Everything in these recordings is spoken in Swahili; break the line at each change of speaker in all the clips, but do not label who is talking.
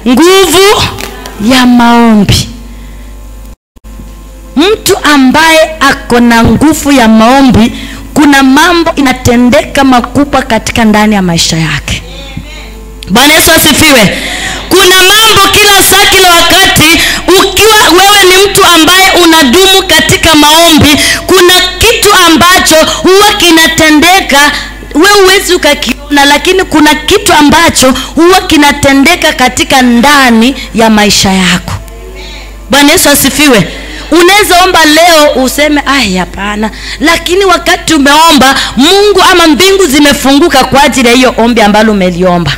Nguvu ya maombi. Mtu ambaye ako na nguvu ya maombi, kuna mambo inatendeka makubwa katika ndani ya maisha yake. Bwana Yesu asifiwe. Kuna mambo kila saa, kila wakati. Ukiwa wewe ni mtu ambaye unadumu katika maombi, kuna kitu ambacho huwa kinatendeka, wewe huwezi ukakiona, lakini kuna kitu ambacho huwa kinatendeka katika ndani ya maisha yako. Bwana Yesu asifiwe. Unaweza omba leo useme hapana, lakini wakati umeomba Mungu ama mbingu zimefunguka kwa ajili ya hiyo ombi ambalo umeliomba.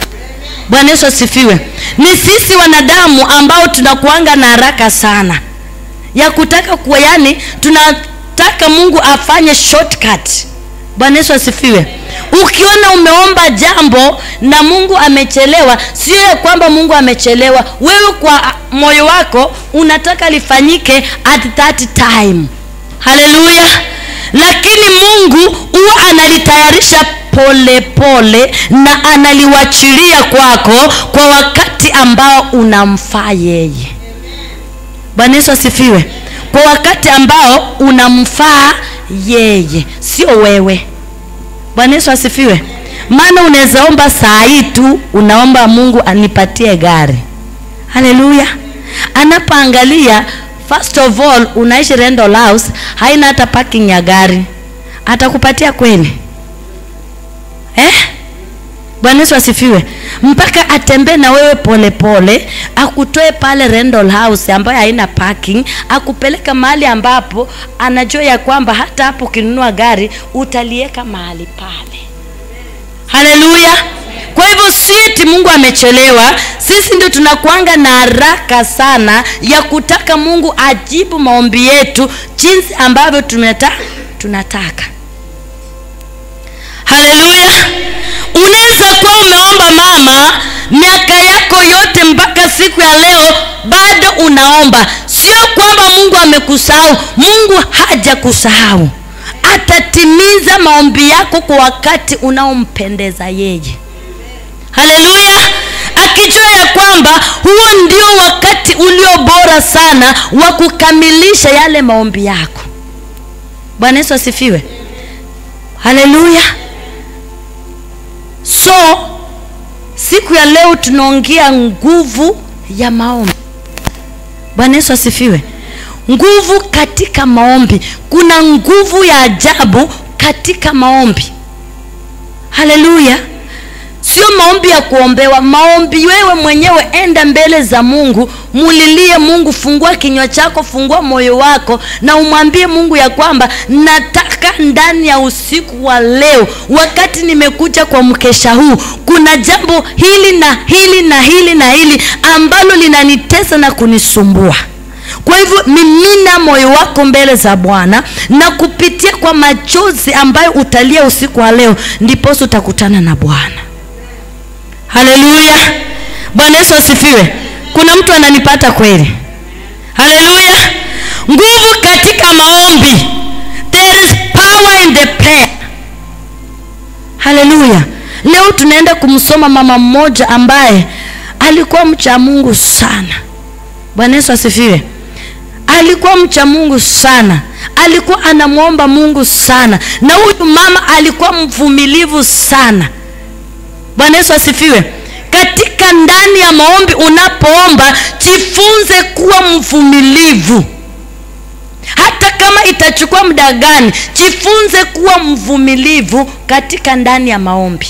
Bwana Yesu asifiwe. Ni sisi wanadamu ambao tunakuanga na haraka sana ya kutaka tunataka Mungu afanye shortcut. Bwana Yesu asifiwe. Ukiona umeomba jambo na Mungu amechelewa, sio ya kwamba Mungu amechelewa. Wewe kwa moyo wako unataka lifanyike at that time. Haleluya. Lakini Mungu huwa analitayarisha pole pole na analiwachilia kwako kwa wakati ambao unamfaa yeye. Bwana Yesu asifiwe. Kwa wakati ambao unamfaa yeye, sio wewe. Bwana Yesu asifiwe. Maana unaweza omba saa hii tu, unaomba Mungu anipatie gari. Haleluya. Anapoangalia, first of all, unaishi rental house, haina hata parking ya gari. Atakupatia kweli? Bwana Yesu asifiwe. Mpaka atembee na wewe pole pole, akutoe pale rental house ambayo haina parking, akupeleka mahali ambapo anajua ya kwamba hata hapo ukinunua gari utalieka mahali pale. Haleluya. Kwa hivyo si eti Mungu amechelewa, sisi ndio tunakuanga na haraka sana ya kutaka Mungu ajibu maombi yetu jinsi ambavyo tunataka. Haleluya. Unaweza kuwa umeomba mama miaka yako yote mpaka siku ya leo bado unaomba. Sio kwamba Mungu amekusahau, Mungu hajakusahau. Atatimiza maombi yako kwa wakati unaompendeza yeye. Haleluya. Akijua ya kwamba huo ndio wakati ulio bora sana wa kukamilisha yale maombi yako. Bwana Yesu asifiwe. Haleluya. So siku ya leo tunaongea nguvu ya maombi. Bwana Yesu asifiwe. Nguvu katika maombi. Kuna nguvu ya ajabu katika maombi. Haleluya. Sio maombi ya kuombewa, maombi wewe mwenyewe. Enda mbele za Mungu, mulilie Mungu, fungua kinywa chako, fungua moyo wako na umwambie Mungu ya kwamba nataka ndani ya usiku wa leo, wakati nimekuja kwa mkesha huu, kuna jambo hili na hili na hili na hili ambalo linanitesa na kunisumbua. Kwa hivyo mimina moyo wako mbele za Bwana, na kupitia kwa machozi ambayo utalia usiku wa leo, ndipo utakutana na Bwana. Haleluya. Bwana Yesu asifiwe. Kuna mtu ananipata kweli? Haleluya. Nguvu katika maombi. There is power in the prayer. Haleluya. Leo tunaenda kumsoma mama mmoja ambaye alikuwa mcha Mungu sana. Bwana Yesu asifiwe. Alikuwa mcha Mungu sana. Alikuwa anamuomba Mungu sana. Na huyu mama alikuwa mvumilivu sana. Bwana Yesu asifiwe. Katika ndani ya maombi unapoomba, jifunze kuwa mvumilivu. Hata kama itachukua muda gani, jifunze kuwa mvumilivu katika ndani ya maombi.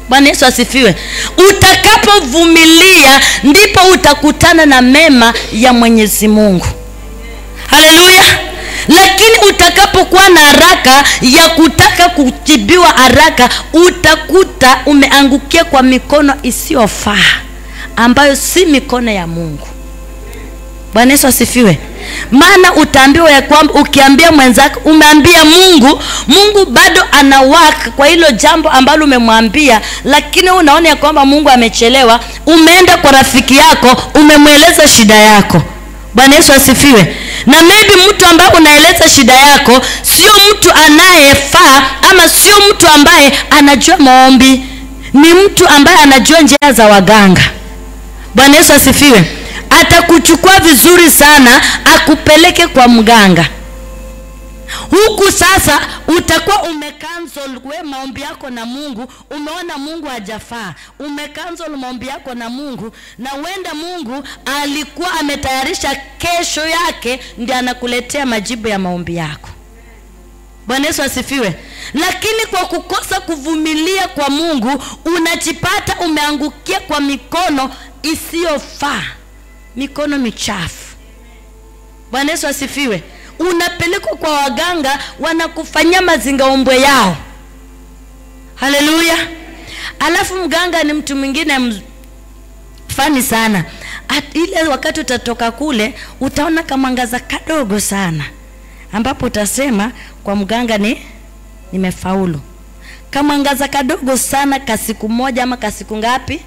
Bwana Yesu asifiwe. Utakapovumilia ndipo utakutana na mema ya Mwenyezi Mungu. Haleluya. Lakini utakapokuwa na haraka ya kutaka kujibiwa haraka, utakuta umeangukia kwa mikono isiyofaa, ambayo si mikono ya Mungu. Bwana Yesu asifiwe. Maana utaambiwa ya kwamba ukiambia mwenzako umeambia Mungu, Mungu bado anawaka kwa hilo jambo ambalo umemwambia, lakini unaona ya kwamba Mungu amechelewa. Umeenda kwa rafiki yako, umemweleza shida yako. Bwana Yesu asifiwe. Na maybe mtu ambaye unaeleza shida yako sio mtu anayefaa, ama sio mtu ambaye anajua maombi. Ni mtu ambaye anajua njia za waganga. Bwana Yesu asifiwe. Atakuchukua vizuri sana akupeleke kwa mganga. Huku sasa utakuwa umecancel we maombi yako na Mungu, umeona Mungu hajafaa. Umecancel maombi yako na Mungu, na wenda Mungu alikuwa ametayarisha kesho yake ndiye anakuletea majibu ya maombi yako. Bwana Yesu asifiwe. Lakini kwa kukosa kuvumilia kwa Mungu, unajipata umeangukia kwa mikono isiyofaa, mikono michafu. Bwana Yesu asifiwe. Unapelekwa kwa waganga, wanakufanyia mazingaombwe yao. Haleluya. Alafu mganga ni mtu mwingine fani sana. Ile wakati utatoka kule, utaona kamwangaza kadogo sana, ambapo utasema kwa mganga nimefaulu. Kamwangaza kadogo sana, kasiku moja ama kasiku ngapi?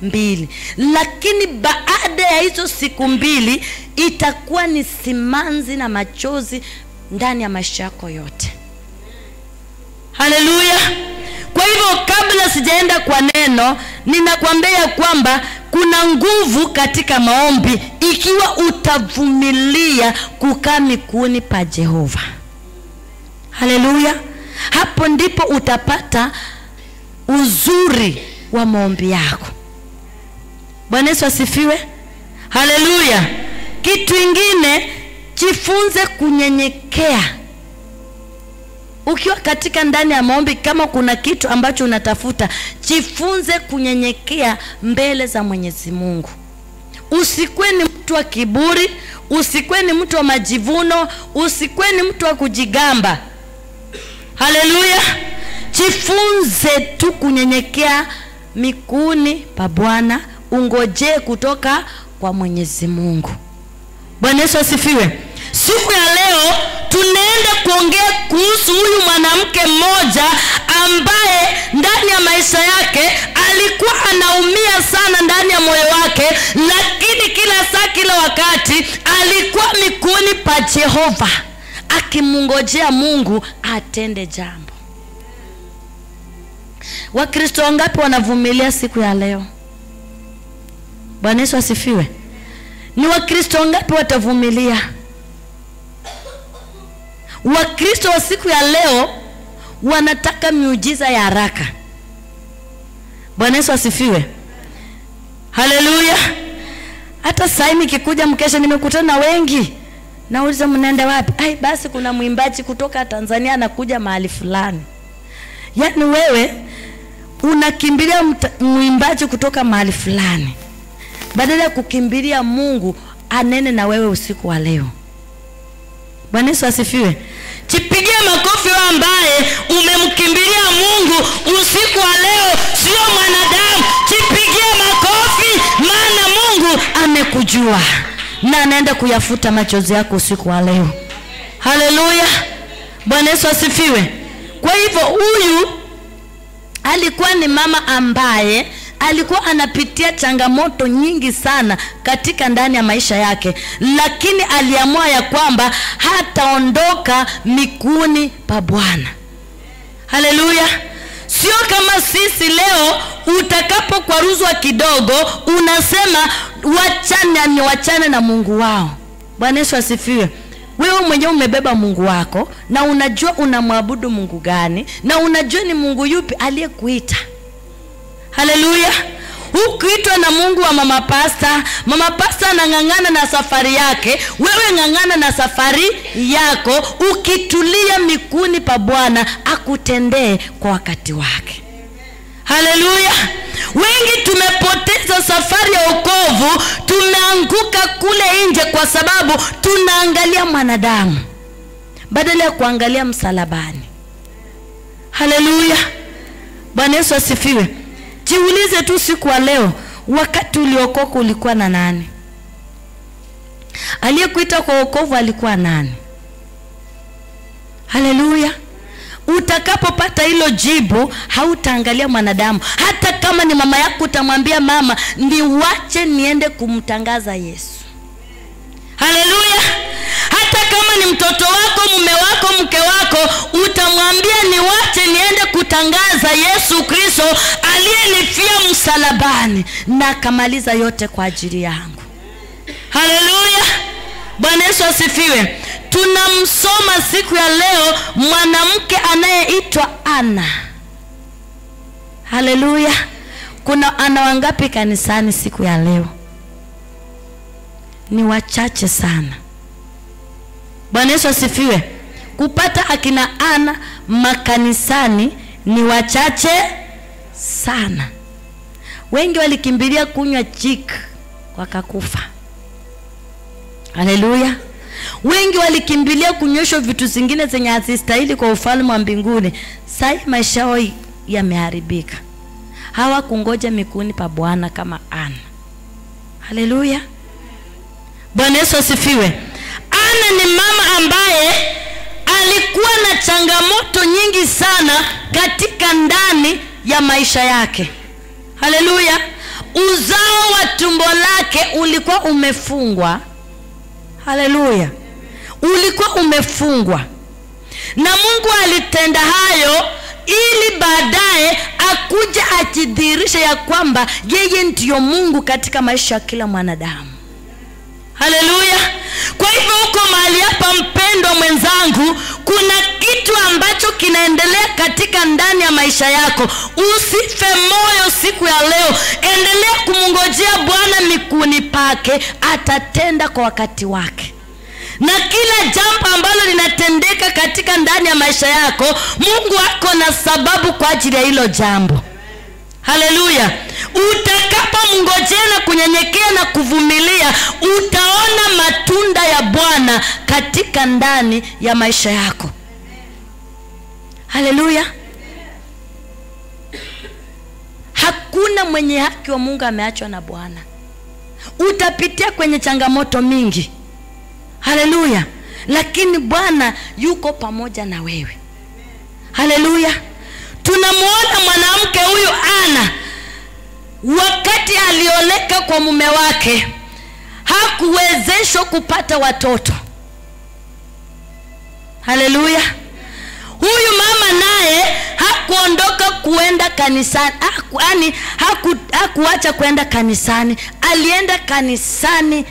2. Lakini baada ya hizo siku 2 itakuwa ni simanzi na machozi ndani ya maisha yako yote. Haleluya. Kwa hivyo kabla sijaenda kwa neno, ninakwambia kwamba kuna nguvu katika maombi ikiwa utavumilia kukaa miguuni pa Jehova. Haleluya. Hapo ndipo utapata uzuri wa maombi yako. Bwana Yesu asifiwe. Haleluya. Kitu kingine, jifunze kunyenyekea. Ukiwa katika ndani ya maombi, kama kuna kitu ambacho unatafuta, jifunze kunyenyekea mbele za Mwenyezi Mungu. Usikwe ni mtu wa kiburi, usikwe ni mtu wa majivuno, usikwe ni mtu wa kujigamba. Haleluya. Jifunze tu kunyenyekea miguuni pa Bwana, ungoje kutoka kwa Mwenyezi Mungu. Bwana Yesu asifiwe. Siku ya leo tunaenda kuongea kuhusu huyu mwanamke mmoja ambaye ndani ya maisha yake alikuwa anaumia sana ndani ya moyo wake, lakini kila saa kila wakati alikuwa miguuni pa Jehova akimngojea Mungu atende jambo. Wakristo wangapi wanavumilia siku ya leo? Bwana Yesu asifiwe. Ni Wakristo wangapi watavumilia? Wakristo wa siku ya leo wanataka miujiza ya haraka. Bwana Yesu asifiwe. Haleluya. Hata sasa nikikuja mkesha nimekutana wengi, nauliza mnaenda wapi? Basi kuna mwimbaji kutoka Tanzania anakuja mahali fulani. Yaani wewe unakimbilia mwimbaji kutoka mahali fulani badala ya kukimbilia Mungu anene na wewe usiku wa leo. Bwana Yesu asifiwe. Jipigie makofi wewe ambaye umemkimbilia Mungu usiku wa leo, sio mwanadamu. Jipigie makofi, maana Mungu amekujua na anaenda kuyafuta machozi yako usiku wa leo. Haleluya. Bwana Yesu asifiwe. Kwa hivyo huyu alikuwa ni mama ambaye alikuwa anapitia changamoto nyingi sana katika ndani ya maisha yake, lakini aliamua ya kwamba hataondoka miguuni pa Bwana. Haleluya. Sio kama sisi leo utakapokwaruzwa kidogo unasema wachane na Mungu wao. Bwana Yesu asifiwe. Wewe mwenyewe umebeba Mungu wako na unajua unamwabudu Mungu gani, na unajua ni Mungu yupi aliyekuita. Haleluya. Hukuitwa na Mungu wa mama pasta. Mama pasta anang'ang'ana na safari yake, wewe ng'ang'ana na safari yako, ukitulia miguuni pa Bwana akutendee kwa wakati wake. Haleluya. Wengi tumepoteza safari ya wokovu, tumeanguka kule nje kwa sababu tunaangalia mwanadamu badala ya kuangalia msalabani. Haleluya. Bwana Yesu asifiwe. Jiulize tu siku wa leo, wakati uliokoka ulikuwa na nani? Aliyekuita kwa wokovu alikuwa nani? Haleluya. Utakapopata hilo jibu, hautaangalia mwanadamu. Hata kama ni mama yako utamwambia mama, niwache niende kumtangaza Yesu. Haleluya. Hata kama ni mtoto wako, mume wako, mke wako, utamwambia niwache niende kutangaza Yesu Kristo aliyenifia msalabani na akamaliza yote kwa ajili yangu. Haleluya. Bwana Yesu asifiwe. Tunamsoma siku ya leo mwanamke anayeitwa Ana. Haleluya. Kuna ana wangapi kanisani siku ya leo? Ni wachache sana. Bwana Yesu asifiwe. Kupata akina Ana makanisani ni wachache sana. Wengi walikimbilia kunywa jik wakakufa. Haleluya. Wengi walikimbilia kunyweshwa vitu zingine zenye hazistahili kwa ufalme wa mbinguni. Sasa maisha yao yameharibika. Hawakungoja miguuni pa Bwana kama Ana. Haleluya. Bwana Yesu asifiwe. Ana ni mama ambaye alikuwa na changamoto nyingi sana katika ndani ya maisha yake. Haleluya. Uzao wa tumbo lake ulikuwa umefungwa. Haleluya. Ulikuwa umefungwa. Na Mungu alitenda hayo ili baadaye akuje ajidhihirishe ya kwamba yeye ndiyo Mungu katika maisha ya kila mwanadamu. Haleluya. Kwa hivyo uko mahali hapa mpendwa mwenzangu, kuna kitu ambacho kinaendelea katika ndani ya maisha yako. Usife moyo siku ya leo. Endelea kumngojea Bwana miguuni pake, atatenda kwa wakati wake. Na kila jambo ambalo linatendeka katika ndani ya maisha yako, Mungu ako na sababu kwa ajili ya hilo jambo. Haleluya. Utakapomngojea na kunyenyekea na kuvumilia, utaona matunda ya Bwana katika ndani ya maisha yako. Haleluya. Hakuna mwenye haki wa Mungu ameachwa na Bwana. Utapitia kwenye changamoto mingi. Haleluya. Lakini Bwana yuko pamoja na wewe. Haleluya. Tunamuona mwanamke huyu Ana, wakati alioleka kwa mume wake, hakuwezeshwa kupata watoto. Haleluya. Huyu mama naye hakuondoka kuenda kanisani. Hakuacha kuenda kanisani. Alienda kanisani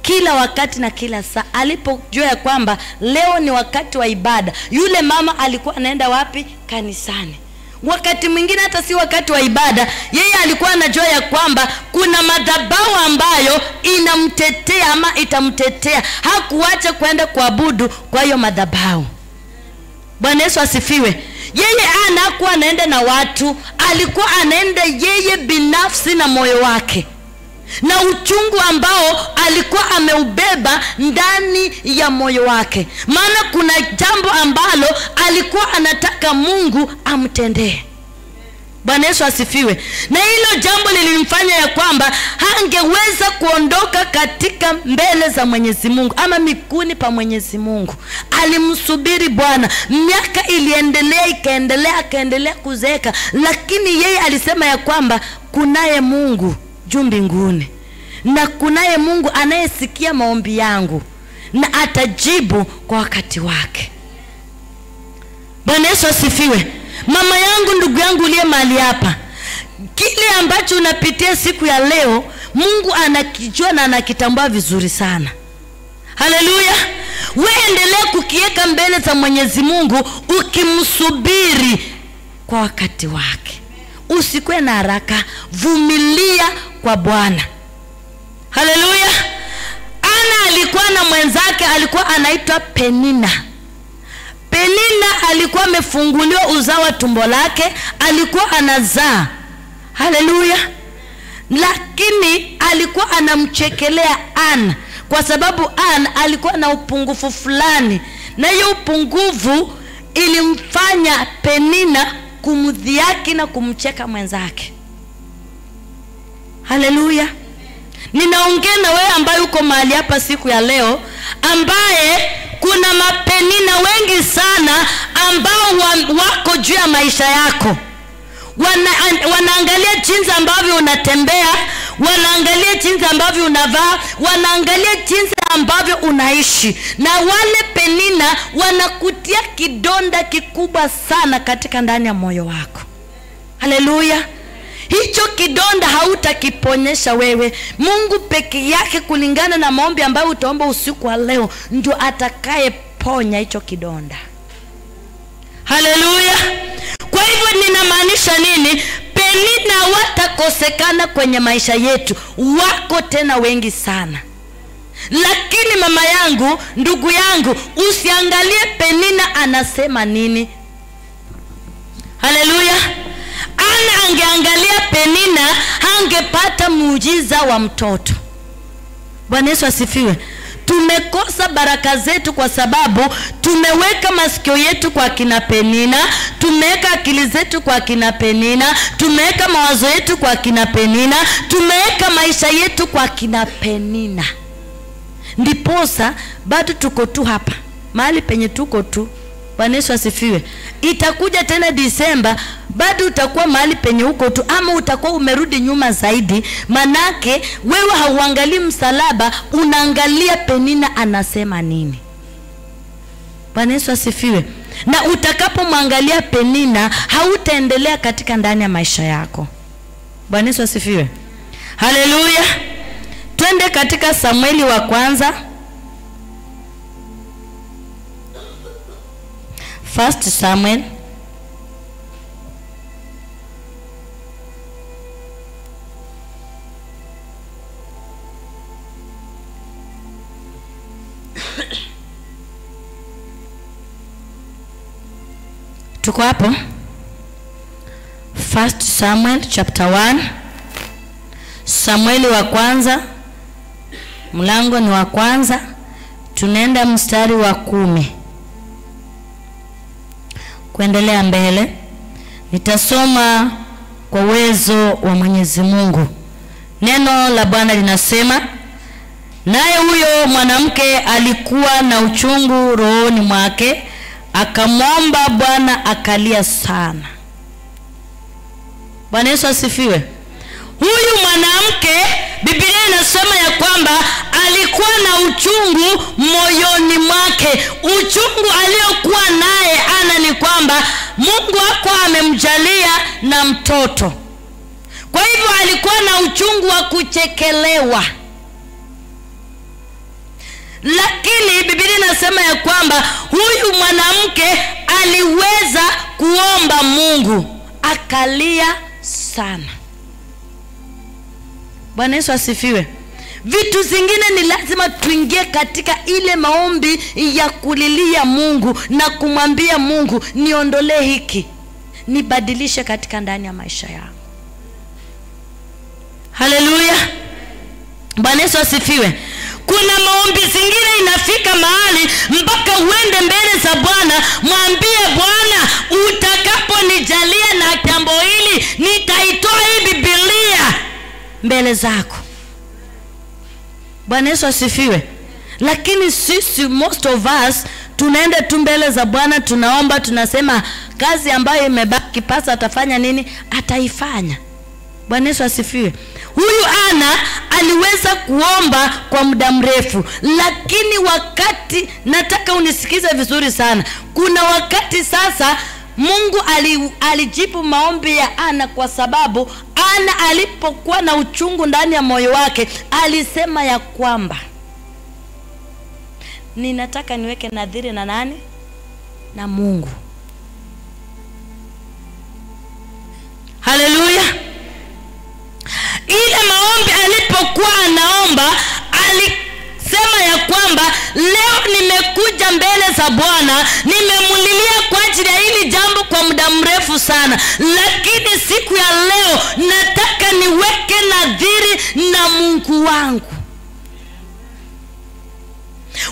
kila wakati na kila saa. Alipojua ya kwamba leo ni wakati wa ibada, yule mama alikuwa anaenda wapi? Kanisani. Wakati mwingine hata si wakati wa ibada, yeye alikuwa anajua ya kwamba kuna madhabahu ambayo inamtetea ama itamtetea. Hakuacha kwenda kuabudu kwa hiyo madhabahu. Bwana Yesu asifiwe. Yeye anakuwa anaenda na watu, alikuwa anaenda yeye binafsi na moyo wake, na uchungu ambao alikuwa ameubeba ndani ya moyo wake. Maana kuna jambo ambalo alikuwa anataka Mungu amtendee. Bwana Yesu asifiwe. Na hilo jambo lilimfanya ya kwamba hangeweza kuondoka katika mbele za Mwenyezi Mungu ama miguuni pa Mwenyezi Mungu. Alimsubiri Bwana. Miaka iliendelea, akaendelea kuzeeka, lakini yeye alisema ya kwamba kunaye Mungu juu mbinguni, na kunaye Mungu anayesikia maombi yangu na atajibu kwa wakati wake. Bwana Yesu asifiwe. Mama yangu, ndugu yangu uliye mahali hapa, kile ambacho unapitia siku ya leo, Mungu anakijua na anakitambua vizuri sana. Haleluya. Wewe endelea kukiweka mbele za Mwenyezi Mungu ukimsubiri kwa wakati wake. Usikwe na haraka, vumilia kwa Bwana. Haleluya. Ana alikuwa na mwenzake, alikuwa anaitwa Penina. Penina alikuwa amefunguliwa uzao wa tumbo lake, alikuwa anazaa. Haleluya. Lakini alikuwa anamchekelea Ana kwa sababu Ana alikuwa na upungufu fulani, na hiyo upungufu ilimfanya Penina kumdhihaki na kumcheka mwenzake. Haleluya. Ninaongea na wewe ambaye uko mahali hapa siku ya leo, ambaye kuna mapenina wengi sana ambao wako juu ya maisha yako. Wanaangalia jinsi ambavyo unatembea, wanaangalia jinsi ambavyo unavaa, wanaangalia jinsi ambavyo unaishi, na wale penina wanakutia kidonda kikubwa sana katika ndani ya moyo wako. Haleluya. hicho kidonda hautakiponyesha wewe. Mungu peke yake, kulingana na maombi ambayo utaomba usiku wa leo, ndio atakayeponya hicho kidonda. Haleluya. Kwa hivyo ninamaanisha nini? Penina watakosekana kwenye maisha yetu, wako tena wengi sana. Lakini mama yangu, ndugu yangu, usiangalie Penina anasema nini. Haleluya. Ana angeangalia Penina, hangepata muujiza wa mtoto. Bwana Yesu asifiwe. Tumekosa baraka zetu kwa sababu tumeweka masikio yetu kwa kina Penina, tumeweka akili zetu kwa kina Penina, tumeweka mawazo yetu kwa kina Penina, tumeweka maisha yetu kwa kina Penina. Ndiposa bado tuko tu hapa mahali penye tuko tu. Bwana Yesu asifiwe. Itakuja tena Disemba, bado utakuwa mahali penye uko tu, ama utakuwa umerudi nyuma zaidi. Manake wewe hauangalii msalaba, unaangalia Penina anasema nini. Bwana Yesu asifiwe. Na utakapomwangalia Penina, hautaendelea katika ndani ya maisha yako. Bwana Yesu asifiwe. Haleluya. Twende katika Samueli wa kwanza, 1 Samuel tuko hapo. 1 Samuel chapter 1. Samueli wa kwanza, mlango ni wa kwanza, tunaenda mstari wa 10 kuendelea mbele. Nitasoma kwa uwezo wa Mwenyezi Mungu. Neno la Bwana linasema, naye huyo mwanamke alikuwa na uchungu rohoni mwake, akamwomba Bwana akalia sana. Bwana Yesu asifiwe. Huyu mwanamke, Biblia inasema ya kwamba alikuwa na uchungu moyoni mwake. Uchungu aliokuwa naye Ana ni kwamba Mungu hakuwa amemjalia na mtoto. Kwa hivyo alikuwa na uchungu wa kuchekelewa. Lakini Biblia inasema ya kwamba huyu mwanamke aliweza kuomba Mungu, akalia sana. Bwana Yesu asifiwe. Vitu zingine ni lazima tuingie katika ile maombi ya kulilia Mungu na kumwambia Mungu, niondolee hiki, nibadilishe katika ndani ya maisha yangu. Haleluya. Bwana Yesu asifiwe. Kuna maombi zingine inafika mahali mpaka uende mbele za Bwana, mwambie Bwana, utakaponijalia na jambo hili, nitaitoa hii Biblia mbele zako. Bwana Yesu asifiwe. Lakini sisi, most of us, tunaenda tu mbele za Bwana, tunaomba, tunasema kazi ambayo imebaki pasa atafanya nini? Ataifanya. Bwana Yesu asifiwe. Huyu Ana aliweza kuomba kwa muda mrefu, lakini wakati, nataka unisikize vizuri sana, kuna wakati sasa Mungu alijibu maombi ya Ana, kwa sababu Ana alipokuwa na uchungu ndani ya moyo wake, alisema ya kwamba ninataka niweke nadhiri na nani? Na Mungu. Haleluya. Ile maombi alipokuwa anaomba, alisema ya kwamba leo nimekuja mbele za Bwana, nimemulilia kwa ajili ya hili jambo kwa muda mrefu sana, lakini siku ya leo nataka niweke nadhiri na Mungu wangu.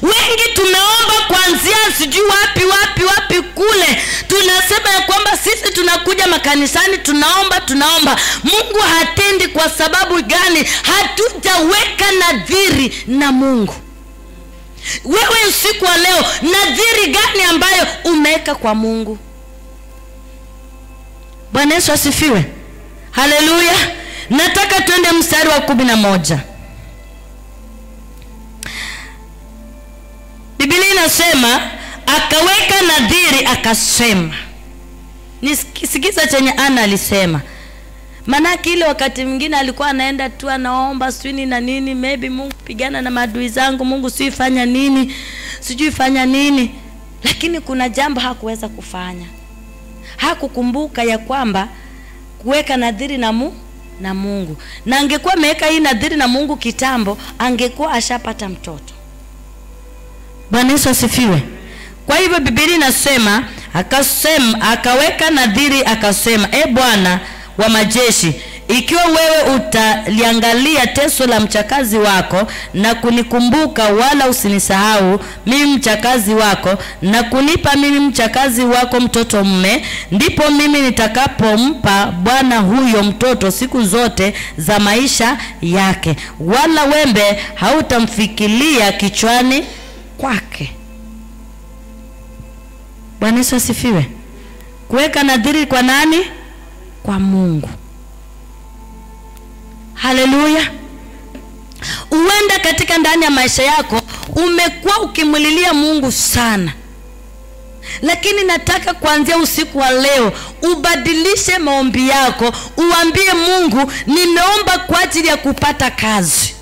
Wengi tumeomba kuanzia sijui wapi kule, tunasema ya kwamba sisi tunakuja makanisani, tunaomba. Mungu hatendi. Kwa sababu gani? Hatujaweka nadhiri na Mungu. Wewe usiku wa leo, nadhiri gani ambayo umeweka kwa Mungu? Bwana Yesu asifiwe. Haleluya. Nataka tuende mstari wa 11. Biblia inasema akaweka nadhiri akasema. Nisikiza chenye Ana alisema. Manake ile wakati mwingine alikuwa anaenda tu anaomba swini na nini, maybe Mungu pigana na maadui zangu, Mungu sijui fanya nini, lakini kuna jambo hakuweza kufanya. Hakukumbuka ya kwamba kuweka nadhiri na Mungu. Na angekuwa ameweka hii nadhiri na Mungu kitambo, angekuwa ashapata mtoto. Bwana Yesu asifiwe. Kwa hivyo Biblia inasema, akaweka nadhiri akasema, Bwana wa majeshi, ikiwa wewe utaliangalia teso la mchakazi wako na kunikumbuka, wala usinisahau mimi mchakazi wako, na kunipa mimi mchakazi wako mtoto mume, ndipo mimi nitakapompa Bwana huyo mtoto siku zote za maisha yake, wala wembe hautamfikilia kichwani kwake. Bwana Yesu asifiwe. Kuweka nadhiri kwa nani? Kwa Mungu. Haleluya. Uenda katika ndani ya maisha yako umekuwa ukimulilia Mungu sana, lakini nataka kuanzia usiku wa leo ubadilishe maombi yako. Uambie Mungu, nimeomba kwa ajili ya kupata kazi,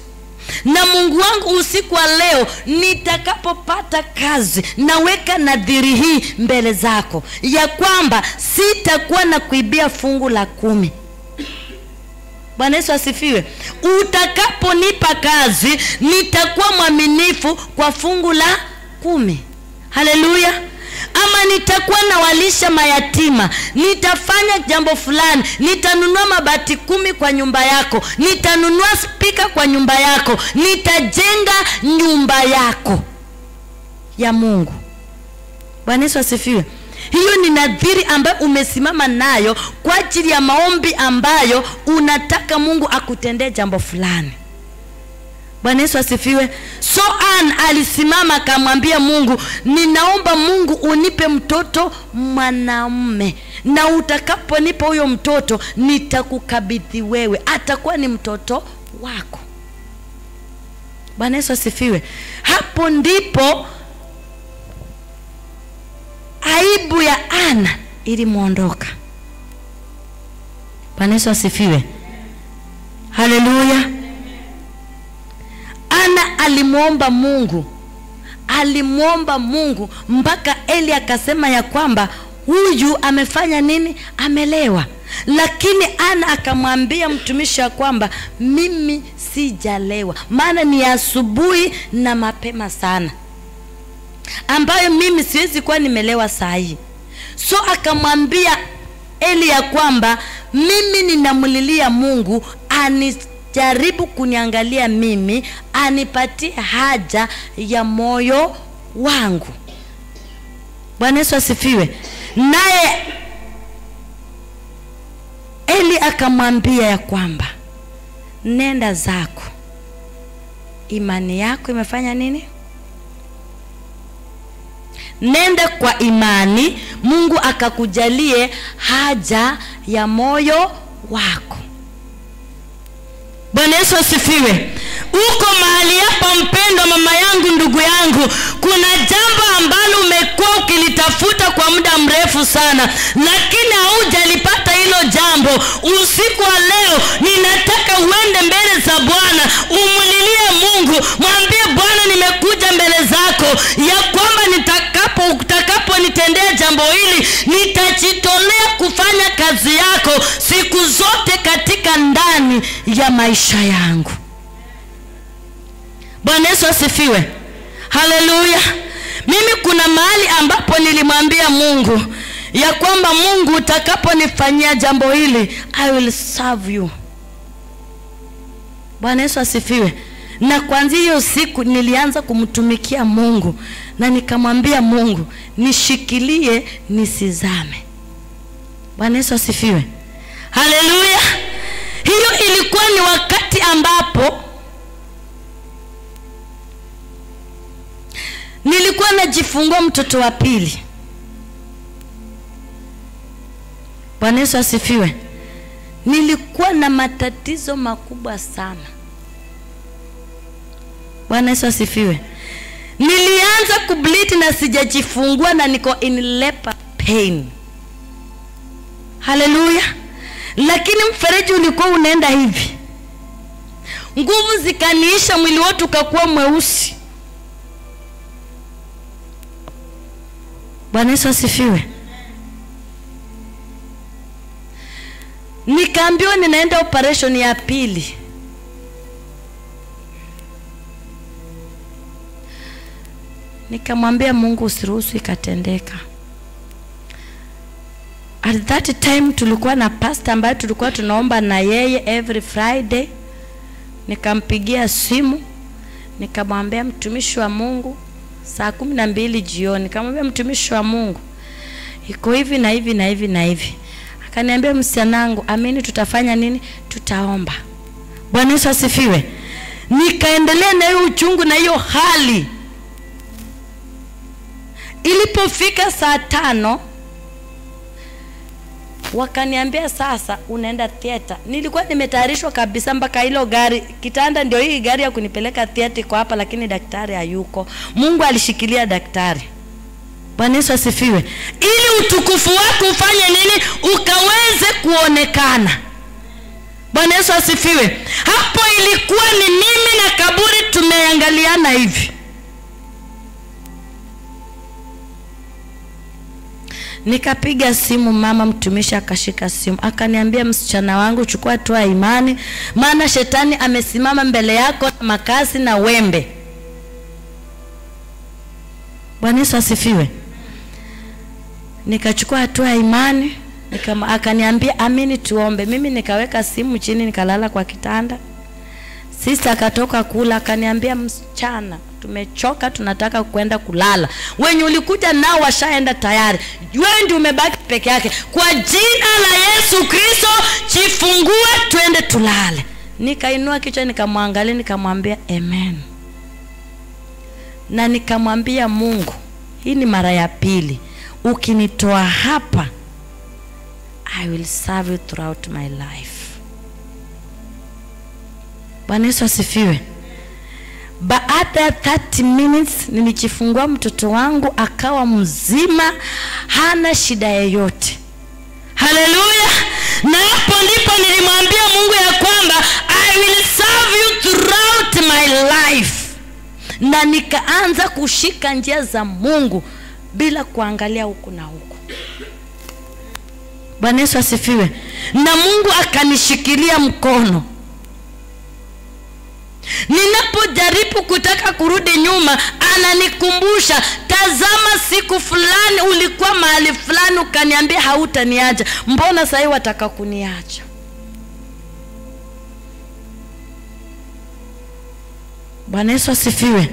na Mungu wangu usiku wa leo nitakapopata kazi, naweka nadhiri hii mbele zako ya kwamba sitakuwa na kuibia fungu la 10. Bwana Yesu asifiwe. Utakaponipa kazi, nitakuwa mwaminifu kwa fungu la 10. Haleluya. Ama nitakuwa nawalisha mayatima, nitafanya jambo fulani, nitanunua mabati 10 kwa nyumba yako, nitanunua spika kwa nyumba yako, nitajenga nyumba yako ya Mungu. Bwana Yesu asifiwe. Hiyo ni nadhiri ambayo umesimama nayo kwa ajili ya maombi ambayo unataka Mungu akutendee jambo fulani. Bwana Yesu asifiwe. So alisimama akamwambia Mungu, ninaomba Mungu unipe mtoto mwanamume, na utakaponipa huyo mtoto nitakukabidhi wewe, atakuwa ni mtoto wako. Bwana Yesu asifiwe. Hapo ndipo aibu ya Ana ilimuondoka. Bwana Yesu asifiwe. Haleluya. Ana alimuomba Mungu mpaka Eli akasema ya kwamba huyu amefanya nini? Amelewa. Lakini Ana akamwambia mtumishi ya kwamba mimi sijalewa, maana ni asubuhi na mapema sana, ambayo mimi siwezi kuwa nimelewa saa hii. So akamwambia Eli ya kwamba mimi ninamulilia Mungu jaribu kuniangalia mimi, anipatie haja ya moyo wangu. Bwana Yesu asifiwe. Naye Eli akamwambia ya kwamba nenda zako, imani yako imefanya nini? Nenda kwa imani, Mungu akakujalie haja ya moyo wako. Bwana Yesu asifiwe. Uko mahali hapa mpendwa, mama yangu, ndugu yangu, kuna jambo ambalo umekuwa ukilitafuta kwa muda mrefu sana, lakini haujalipata hilo jambo. Usiku wa leo ninataka uende mbele za Bwana, umulilie Mungu, mwambie Bwana, nimekuja mbele zako ya kwamba utakaponitendea jambo hili nitajitolea kufanya kazi yako siku zote katika ndani ya maisha yangu. Bwana Yesu asifiwe. Haleluya. Mimi kuna mahali ambapo nilimwambia Mungu ya kwamba Mungu, utakaponifanyia jambo hili I will serve you. Bwana Yesu asifiwe. Na kuanzia hiyo siku nilianza kumtumikia Mungu, na nikamwambia Mungu, nishikilie nisizame. Bwana Yesu asifiwe. Haleluya. Hiyo ilikuwa ni wakati ambapo nilikuwa najifungua mtoto wa pili. Bwana Yesu asifiwe. Nilikuwa na matatizo makubwa sana. Bwana Yesu asifiwe. Nilianza kubleed na sijajifungua na niko in labor pain. Haleluya. lakini mfereji ulikuwa unaenda hivi. Nguvu zikaniisha, mwili wote ukakuwa mweusi. Bwana Yesu asifiwe. Nikaambiwa ninaenda operation ya pili. Nikamwambia Mungu usiruhusu ikatendeka. At that time tulikuwa na pastor ambaye tulikuwa tunaomba na yeye every Friday. Nikampigia simu, nikamwambia mtumishi wa Mungu, saa 12 jioni, nikamwambia mtumishi wa Mungu, iko hivi na hivi na hivi na hivi. Akaniambia msianangu, amini tutafanya nini? Tutaomba. Bwana Yesu asifiwe. Nikaendelea na hiyo uchungu na hiyo hali. Ilipofika saa 5 wakaniambia sasa unaenda theater. Nilikuwa nimetayarishwa kabisa mpaka hilo gari, kitanda ndio hii gari ya kunipeleka theater kwa hapa, lakini daktari hayuko. Mungu alishikilia daktari. Bwana Yesu asifiwe. Ili utukufu wako ufanye nini? Ukaweze kuonekana. Bwana Yesu asifiwe. Hapo ilikuwa ni mimi na kaburi tumeangaliana hivi. Nikapiga simu, mama mtumishi akashika simu, akaniambia msichana wangu, chukua hatua imani, maana shetani amesimama mbele yako na makasi na wembe. Bwana Yesu asifiwe. Nikachukua hatua imani, akaniambia amini tuombe. Mimi nikaweka simu chini, nikalala kwa kitanda. Sister akatoka kula, akaniambia msichana, tumechoka, tunataka kwenda kulala. Wenye ulikuja nao washaenda tayari, wewe ndio umebaki peke yake. Kwa jina la Yesu Kristo jifungue, twende tulale. Nikainua kichwa, nikamwangalia, nikamwambia amen. Na nikamwambia Mungu, hii ni mara ya pili, ukinitoa hapa, I will serve you throughout my life. Bwana Yesu asifiwe. Baada ya 30 minutes nilijifungua mtoto wangu, akawa mzima, hana shida yoyote. Haleluya. Na hapo ndipo nilimwambia Mungu ya kwamba I will serve you throughout my life. Na nikaanza kushika njia za Mungu bila kuangalia huku na huku. Bwana Yesu asifiwe. Na Mungu akanishikilia mkono. Ninapojaribu kutaka kurudi nyuma, ananikumbusha, tazama siku fulani ulikuwa mahali fulani ukaniambia hautaniacha. Mbona sasa wataka kuniacha? Bwana Yesu asifiwe.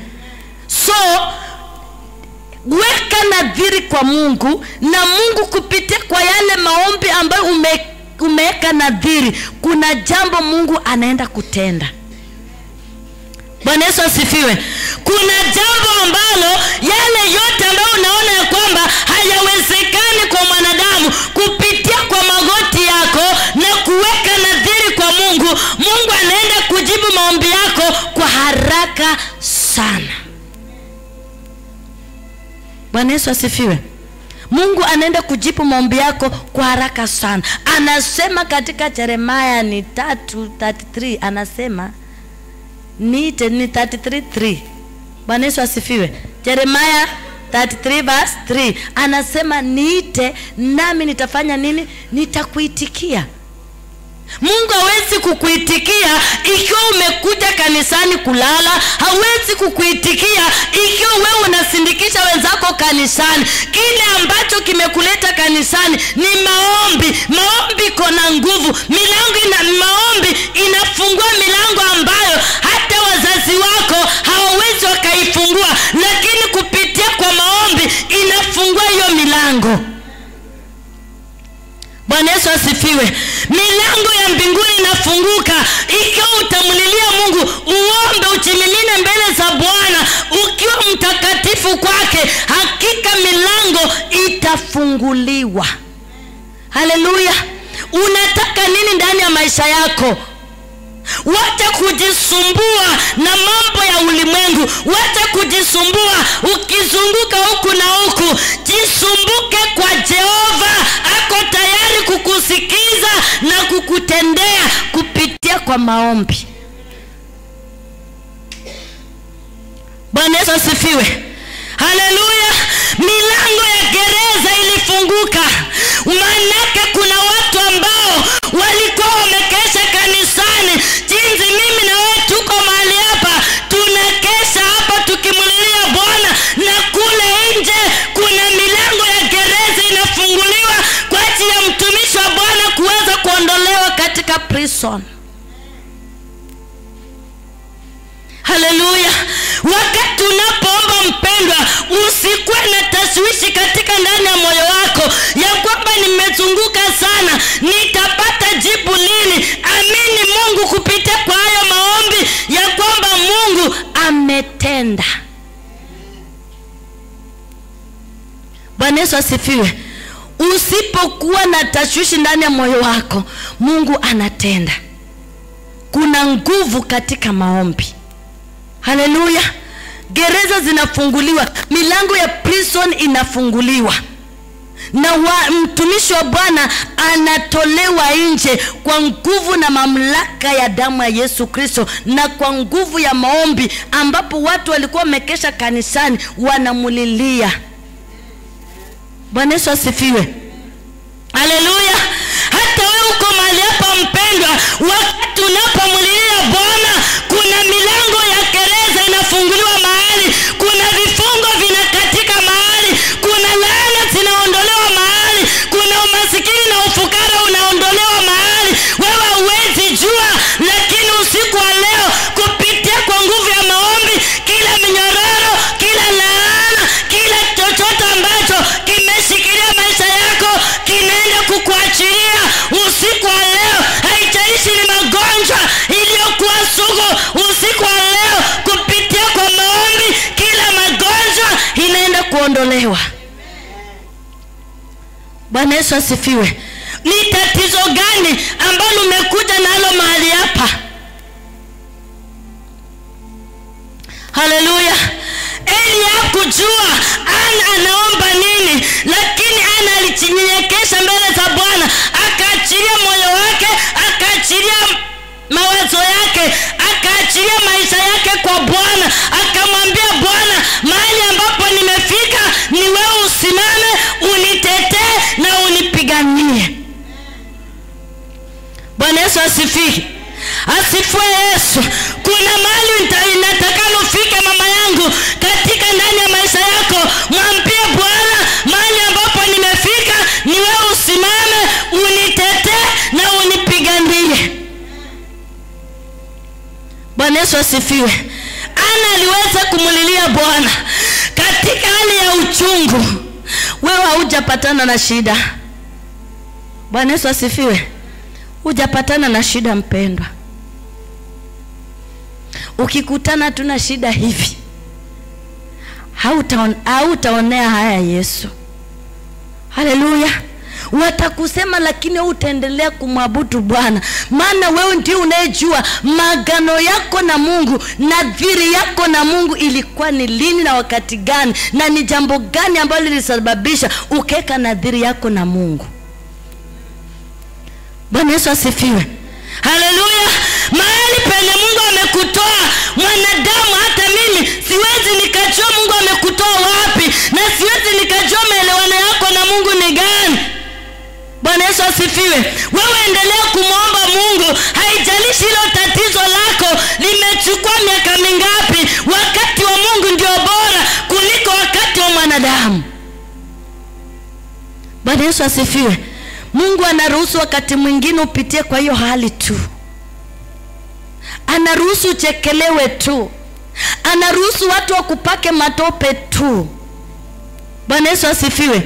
So weka nadhiri kwa Mungu, na Mungu kupitia kwa yale maombi ambayo umeweka nadhiri, kuna jambo Mungu anaenda kutenda. Bwana Yesu asifiwe. Kuna jambo ambalo yale yote ambayo unaona ya kwamba hayawezekani kwa mwanadamu, kupitia kwa magoti yako na kuweka nadhiri kwa Mungu, Mungu anaenda kujibu maombi yako kwa haraka sana. Bwana Yesu asifiwe. Mungu anaenda kujibu maombi yako kwa haraka sana. Anasema katika Yeremia 3:33, anasema niite, ni 33:3. Bwana Yesu asifiwe. Yeremia 33:3 anasema niite nami nitafanya nini? Nitakuitikia. Mungu hawezi kukuitikia ikiwa umekuja kanisani kulala. Hawezi kukuitikia ikiwa wewe unasindikisha wenzako kanisani. Kile ambacho kimekuleta kanisani ni maombi. Maombi kona nguvu. Maombi inafungua milango ambayo hata wazazi wako hawawezi wakaifungua, lakini kupitia kwa maombi inafungua hiyo milango. Bwana Yesu asifiwe. Milango ya mbinguni inafunguka ikiwa utamlilia Mungu, uombe, uchimimine mbele za Bwana ukiwa mtakatifu kwake. Hakika milango itafunguliwa. Haleluya. Unataka nini ndani ya maisha yako? Wacha kujisumbua na mambo ya ulimwengu. Wacha kujisumbua ukizunguka huku na huku. Jisumbuke kwa Jehova. Ako tayari kukusikiza kukuguza na kukutendea kupitia kwa maombi. Bwana Yesu asifiwe. Haleluya. Milango ya gereza ilifunguka. Manake kuna watu ambao walikuwa wamekesha kanisani. Jinsi mimi na wewe tuko mahali hapa, tunakesha hapa tukimulilia Bwana, na kule nje kuna milango ya gereza inafunguliwa kwa ajili ya mtumishi wa Bwana kuweza kuondolewa katika prison. Haleluya. Wakati unapoomba mpendwa, usikuwe na tashwishi katika ndani ya moyo wako ya kwamba nimezunguka sana, nitapata jibu lini? Amini Mungu kupitia kwa hayo maombi ya kwamba Mungu ametenda. Bwana Yesu asifiwe. Usipokuwa na tashwishi ndani ya moyo wako, Mungu anatenda. Kuna nguvu katika maombi. Haleluya. Gereza zinafunguliwa, milango ya prison inafunguliwa, na mtumishi wa Bwana anatolewa nje kwa nguvu na mamlaka ya damu ya Yesu Kristo, na kwa nguvu ya maombi, ambapo watu walikuwa wamekesha kanisani wanamulilia. Bwana Yesu asifiwe. Haleluya. Hata wewe uko mahali hapa mpendwa, wakati unapomulilia Bwana, kuna milango ya gereza inafunguliwa mahali, kuna vifungo vinakatika mahali, kuna laana zinaondolewa mahali, kuna umasikini na ufukara unaondolewa mahali. Wewe huwezi jua, lakini usiku wa leo kupitia kwa nguvu ya maombi, kila minyororo, kila laana, kila chochote ambacho kimeshikilia maisha yako kinaenda kukuachilia usiku wa leo. Haijalishi ni magonjwa iliyokuwa sugu, usiku wa leo kupitia kwa maombi kila magonjwa inaenda kuondolewa. Bwana Yesu asifiwe. Ni tatizo gani ambalo umekuja nalo mahali hapa? Haleluya. Eli hakujua Ana anaomba nini, lakini Ana alijinyenyekesha mbele za Bwana, akaachilia moyo wake, akaachilia mawazo yake, akaachilia maisha yake kwa Bwana, akamwambia Bwana, mahali ambapo nimefika ni wewe usimame, unitetee na unipiganie. Bwana Yesu asifiwe. Asifiwe Yesu. Kuna mahali inatakalo fika mama yangu katika ndani ya maisha yako, mwambie Bwana, mahali ambapo nimefika ni wewe usimame, unitetee na unipiganie. Bwana Yesu asifiwe. Ana aliweza kumulilia Bwana katika hali ya uchungu. Wewe hujapatana na shida. Bwana Yesu asifiwe. Hujapatana na shida mpendwa. Ukikutana tuna shida hivi, hautaonea haya Yesu. Haleluya. Watakusema, lakini utaendelea kumwabudu Bwana, maana wewe ndiye unayejua magano yako na Mungu, nadhiri yako na Mungu ilikuwa ni lini na wakati gani, na ni jambo gani ambalo lilisababisha ukeka nadhiri yako na Mungu. Bwana Yesu asifiwe. Haleluya. Mahali penye Mungu amekutoa mwanadamu, hata mimi siwezi nikajua Mungu amekutoa wapi, na siwezi nikajua maelewano yako na Mungu ni gani. Bwana Yesu asifiwe. Wewe endelea kumwomba Mungu, haijalishi hilo tatizo lako limechukua miaka mingapi. Wakati wa Mungu ndio bora kuliko wakati wa mwanadamu. Bwana Yesu asifiwe. Mungu anaruhusu wakati mwingine upitie kwa hiyo hali tu. Anaruhusu uchekelewe tu. Anaruhusu watu wakupake matope tu. Bwana Yesu asifiwe.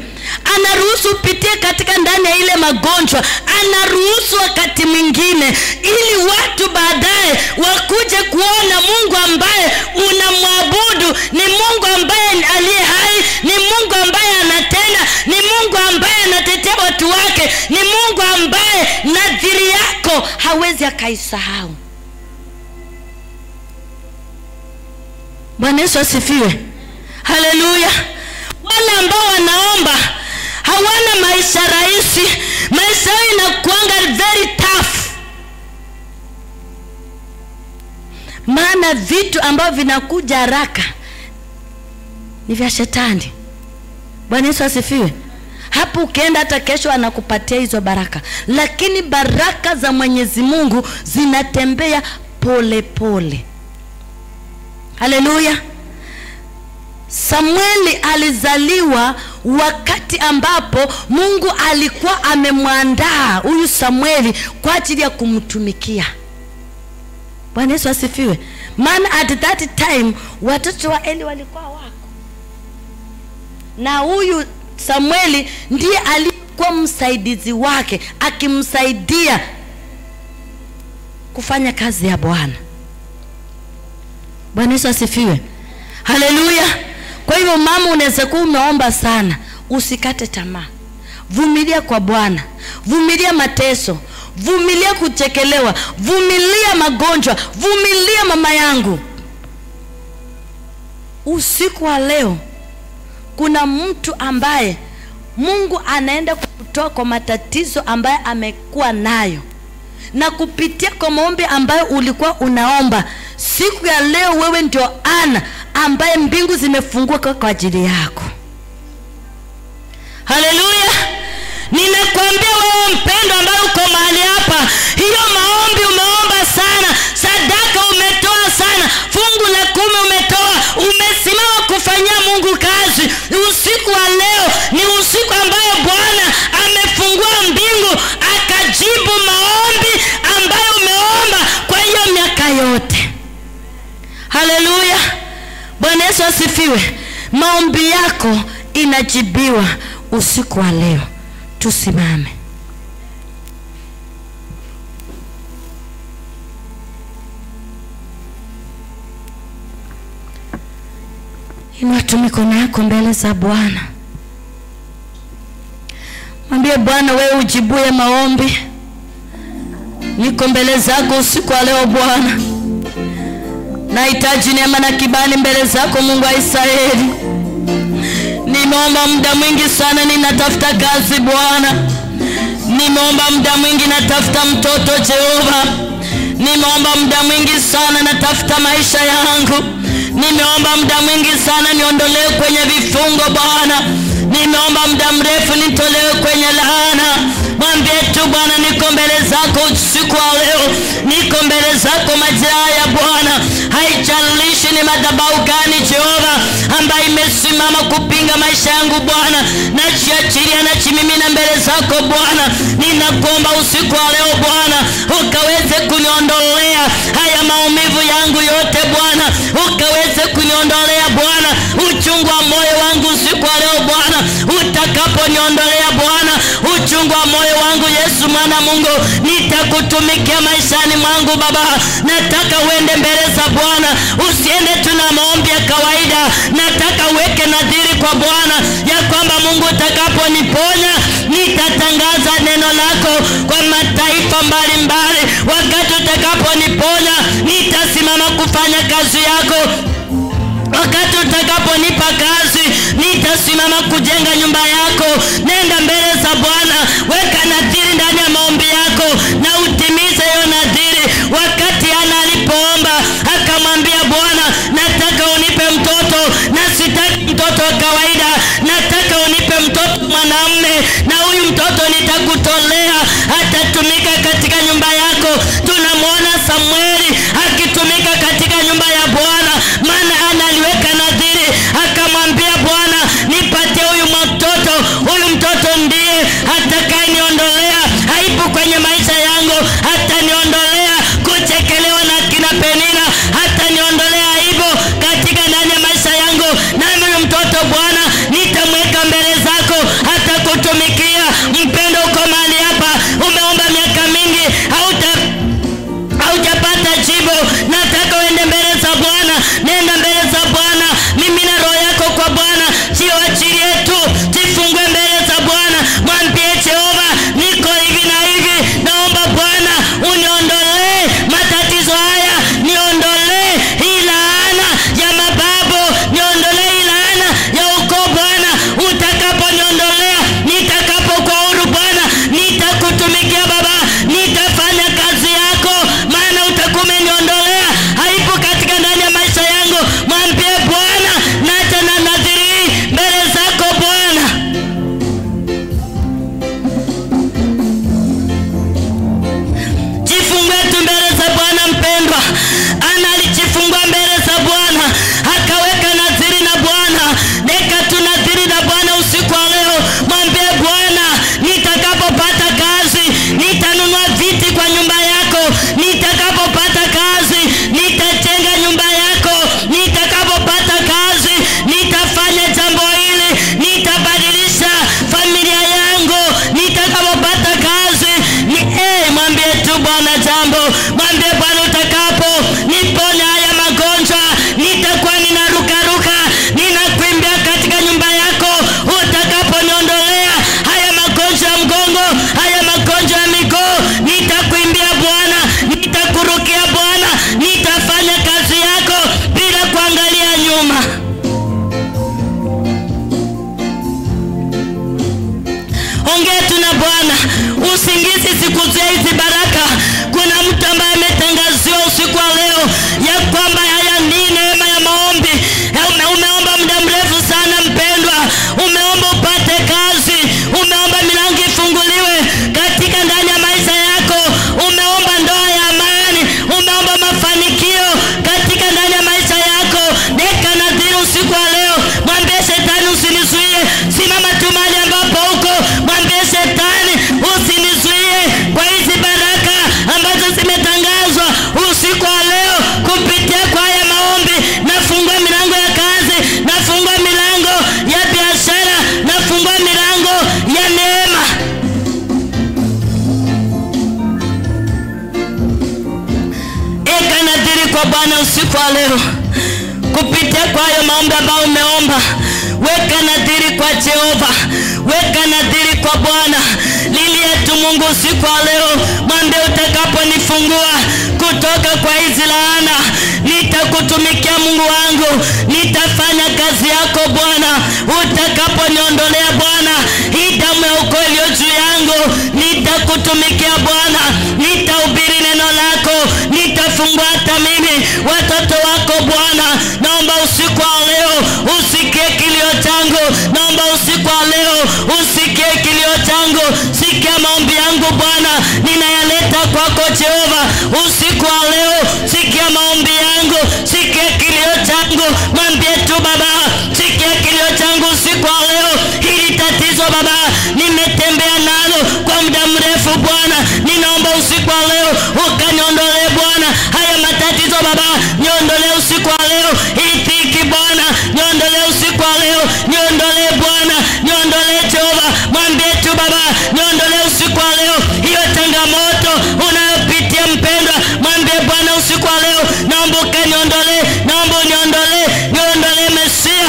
Anaruhusu upitie katika ndani ya ile magonjwa. Anaruhusu wakati mwingine ili watu baadaye wakuje kuona Mungu ambaye unamwabudu ni Mungu ambaye aliye hai, ni Mungu ambaye anatenda, ni Mungu ambaye anatetea watu wake, ni Mungu ambaye nadhiri yako hawezi akaisahau. Bwana Yesu asifiwe. Haleluya. Wale ambao wanaomba, hawana maisha rahisi. Maisha yao inakuanga very tough. Maana vitu ambavyo vinakuja haraka ni vya shetani. Bwana Yesu asifiwe. Hapo ukienda hata kesho anakupatia hizo baraka. Lakini baraka za Mwenyezi Mungu zinatembea pole pole. Haleluya. Samueli alizaliwa wakati ambapo Mungu alikuwa amemwandaa huyu Samueli kwa ajili ya kumtumikia. Bwana Yesu asifiwe. Maana at that time watoto wa Eli walikuwa wako. Na huyu Samueli ndiye alikuwa msaidizi wake, akimsaidia kufanya kazi ya Bwana. Bwana Yesu asifiwe. Haleluya. Kwa hivyo mama, unaweza kuwa umeomba sana, usikate tamaa. Vumilia kwa Bwana. Vumilia mateso, vumilia kuchekelewa, vumilia magonjwa, vumilia mama yangu. Usiku wa leo kuna mtu ambaye Mungu anaenda kutoa kwa matatizo ambaye amekuwa nayo, na kupitia kwa maombi ambayo ulikuwa unaomba siku ya leo, wewe ndio ana ambaye mbingu zimefunguka kwa ajili yako. Haleluya. Ninakwambia wewe mpendo ambaye uko mahali hapa, hiyo maombi umeomba sana, sadaka umetoa sana, fungu la 10 umetoa, umesimama kufanyia Mungu kazi. Usiku wa leo ni usiku ambayo Bwana amefungua mbingu akajibu maombi ambayo umeomba kwa hiyo miaka yote. Haleluya. Bwana Yesu asifiwe. Maombi yako inajibiwa usiku wa leo. Tusimame. Inua tu mikono yako mbele za Bwana. Mwambie Bwana, wewe ujibuye maombi. Niko mbele zako usiku wa leo Bwana. Nahitaji neema na kibali mbele zako Mungu wa Israeli. Nimeomba muda mwingi sana, ninatafuta kazi Bwana. Nimeomba muda mwingi natafuta mtoto Jehova. Nimeomba muda mwingi sana natafuta maisha yangu. Nimeomba muda mwingi sana niondolewe kwenye vifungo Bwana. Nimeomba muda mrefu nitolewe kwenye laana. Mwambie tu Bwana, niko mbele zako usiku wa leo. Niko mbele zako majira ya Bwana. Haijalishi ni madhabahu gani Jehova ambaye imesimama kupinga maisha yangu Bwana, najiachilia na chimimina mbele zako Bwana. Ninakuomba usiku wa leo Bwana, ukaweze kuniondolea haya maumivu yangu yote Bwana. Ukaweze kuniondolea Bwana uchungu wa moyo wangu usiku wa leo Bwana. Utakaponiondolea Bwana uchungu wa moyo wangu, Yesu mwana Mungu, nitakutumikia maishani mwangu Baba. Nataka uende mbele za Bwana, usiende tu na maombi ya kawaida. Nataka uweke nadhiri kwa Bwana ya kwamba Mungu utakaponiponya nitatangaza neno lako kwa mataifa mbalimbali. Wakati utakaponiponya nitasimama kufanya kazi yako. Wakati utakaponipa kazi nitasimama kujenga nyumba yako. Nenda mbele za Bwana, weka nadhiri ndani ya maombi yako na utimize hiyo nadhiri. Wakati Ana alipoomba akamwambia Bwana, nataka unipe mtoto, na sitaki mtoto wa kawaida, nataka unipe mtoto mwanamume, na huyu mtoto nitakutolea, atatumika katika nyumba yako. Tunamwona Samueli akitumika katika nyumba ya Bwana, maana Ana aliweka nadhiri akamwambia Bwana, nipatie huyu mtoto. Huyu mtoto ndiye atakayeniondolea aibu kwenye maisha yangu, ataniondolea kuchekelewa na kina Penina, ataniondolea aibu katika ndani ya maisha yangu. Na huyu mtoto Bwana nitamweka mbele zako, atakutumikia. Mpendo uko mahali hapa, umeomba miaka mingi, hauta kwa Bwana usiku wa leo. Kupitia kwa hayo maombi ambayo umeomba, weka nadhiri kwa Jehova, weka nadhiri kwa Bwana. Lilia tu Mungu usiku wa leo, mwambie utakaponifungua kutoka kwa hizi laana, nitakutumikia Mungu wangu, nitafanya kazi yako Bwana. Utakaponiondolea Bwana hii damu ya ukoo iliyo juu yangu, nitakutumikia Bwana, nitahubiri neno lako, nitafungua hata mimi watoto wako Bwana. Naomba usiku wa leo usikie kilio changu, naomba usiku wa leo usikie kilio changu. Sikia maombi yangu Bwana, ninayaleta kwako Jehova. Usiku wa leo sikia maombi yangu, sikia kilio changu. Mwambie tu Baba, sikia kilio changu usiku wa leo. Hili tatizo Baba nimetembea nalo kwa muda mrefu Bwana, ninaomba usiku wa leo ukaniondolee Bwana haya matatizo Baba, niondolee usiku wa leo. Itiki Bwana, niondolee usiku wa leo, niondolee Bwana, niondolee Jehova. Mwambie tu Baba, niondolee usiku wa leo hiyo changamoto unayopitia mpendwa. Mwambie Bwana usiku wa leo, naomba ukaniondolee, naomba uniondolee, niondolee Mesia.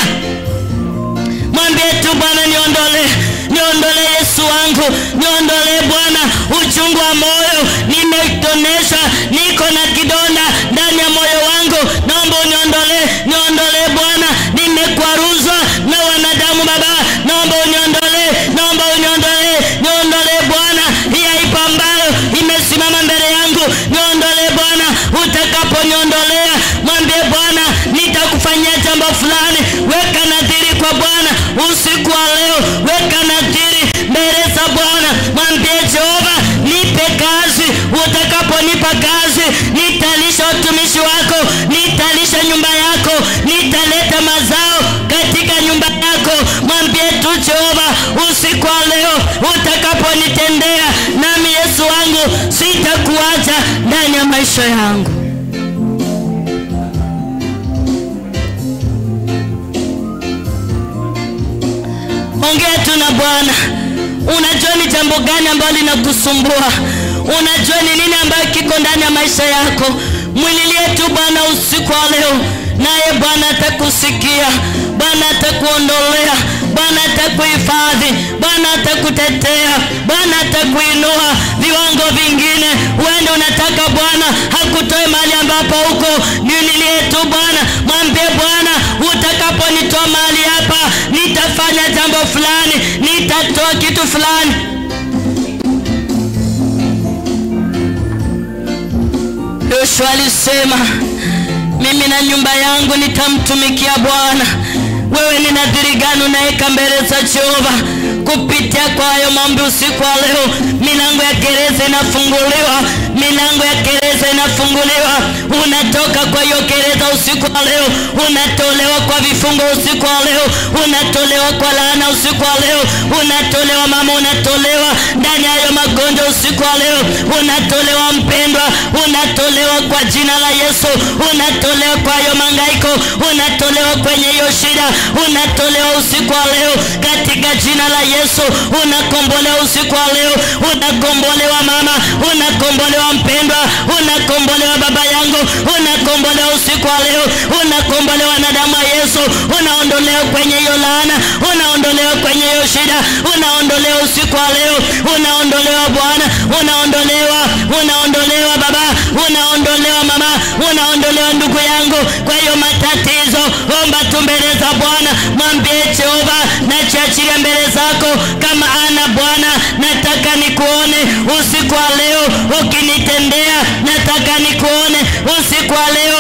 Mwambie tu Bwana, niondolee, niondolee Yesu wangu, niondolee Bwana uchungu wa moyo. Nimetonesha, niko na kidonda ndani ya moyo wangu, naomba uniondolee, niondolee Bwana. Nimekwaruzwa na wanadamu Baba, naomba uniondolee, naomba uniondolee, niondolee Bwana. Hii aibu ambayo imesimama mbele yangu, niondolee Bwana. Utakaponiondolea, mwambie Bwana nitakufanyia jambo fulani. Weka nadhiri kwa Bwana usiku wa leo, weka nadhiri mbele za Bwana. Mwambie Jehova, nipe kazi. Utakaponipa kazi, nitalisha utumishi wako, nitalisha nyumba yako, nitaleta mazao katika nyumba yako. Mwambie tu Jehova usiku wa leo, utakaponitendea nami Yesu wangu sitakuacha ndani ya maisha yangu. Ongea tu na Bwana. Unajua ni jambo gani ambalo linakusumbua? Unajua ni nini ambayo kiko ndani ya maisha yako? Mwililie tu Bwana usiku wa leo, naye Bwana atakusikia, Bwana atakuondolea, Bwana atakuhifadhi, Bwana atakutetea, Bwana atakuinua viwango vingine. Wewe unataka Bwana hakutoe mahali ambapo uko, mwililie tu Bwana. Mwambie Bwana, utakaponitoa mahali hapa, nitafanya jambo fulani, nitatoa kitu fulani. Yoshua alisema, mimi na nyumba yangu nitamtumikia Bwana. Wewe ni nadhiri gani unaweka mbele za Jehova? Kupitia kwa hayo maombi usiku wa leo, milango ya gereza inafunguliwa, milango ya gereza inafunguliwa. Unatoka kwa hiyo gereza usiku wa leo, unatolewa kwa vifungo usiku wa leo, unatolewa kwa laana usiku wa leo, unatolewa mama, unatolewa ndani ya hayo magonjwa usiku wa leo, unatolewa mpendwa, unatolewa kwa jina la Yesu, unatolewa kwa hiyo mangaiko, unatolewa kwenye hiyo shida, unatolewa usiku wa leo katika jina la Yesu. Unakombolewa usiku wa leo, unakombolewa mama, unakombolewa mpendwa, unakombolewa baba yangu, unakombolewa usiku wa leo, unakombolewa na damu ya Yesu. Unaondolewa kwenye hiyo laana, unaondolewa kwenye hiyo shida, unaondolewa usiku wa leo, unaondolewa Bwana, unaondolewa, unaondolewa baba, unaondolewa mama, unaondolewa ndugu yangu kwa hiyo matatizo. Omba tu mbele za Bwana, mwambie Jehova, nachiachilia mbele zako kama ana Bwana, nataka nikuone usiku wa leo ukinitendea, nataka nikuone usiku wa leo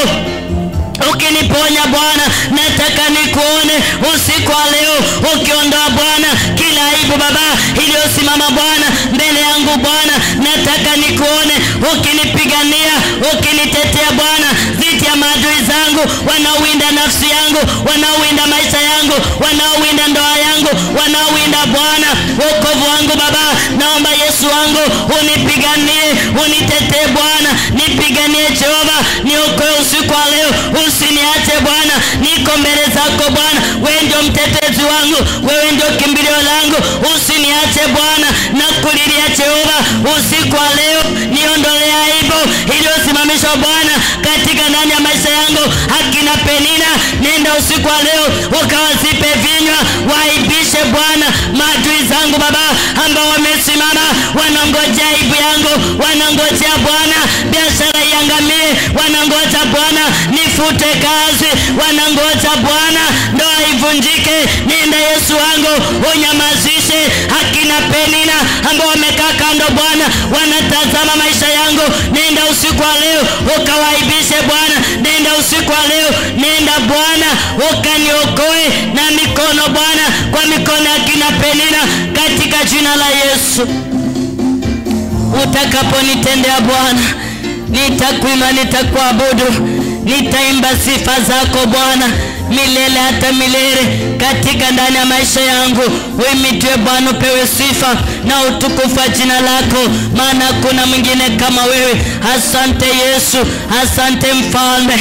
ukiniponya Bwana, nataka nikuone usiku wa leo ukiondoa Bwana kila aibu baba iliyosimama Bwana mbele yangu Bwana, nataka nikuone ukinipigania, ukinitetea Bwana dhidi ya maadui zangu wanaowinda nafsi yangu, wanaowinda maisha yangu, wanaowinda ndoa yangu, wanaowinda Bwana wokovu wangu baba. Naomba Yesu wangu unipiganie, unitetee Bwana, nipiganie Jehova, niokoe usiku wa leo, usiniache Bwana, niko mbele zako Bwana. Wewe ndio mtetezi wangu, wewe ndio kimbilio langu, usiniache Bwana, nakulilia Jehova usiku wa leo, niondolee aibu iliyosimamishwa Bwana katika ndani ya yangu akina Penina, nenda usiku wa leo ukawazipe vinywa, waibishe Bwana maadui zangu Baba ambao wamesimama wanangojea aibu yangu, wanangojea Bwana biashara iangamie, wanangoja Bwana nifute kazi, wanangoja Bwana ndoa ivunjike. Nenda Yesu wangu unyamazishe akina Penina ambao wamekaa kando Bwana wanatazama maisha yangu. Nenda usiku wa leo ukawaibishe Bwana, nenda usiku wa leo, nenda Bwana ukaniokoe na mikono Bwana, kwa mikono ya akina Penina katika jina la Yesu. Utakaponitendea Bwana, nitakuima, nitakuabudu, nitaimba sifa zako Bwana milele hata milele katika ndani ya maisha yangu. Uimitwe Bwana, upewe sifa na utukufu wa jina lako, maana kuna mwingine kama wewe. Asante Yesu, asante Mfalme.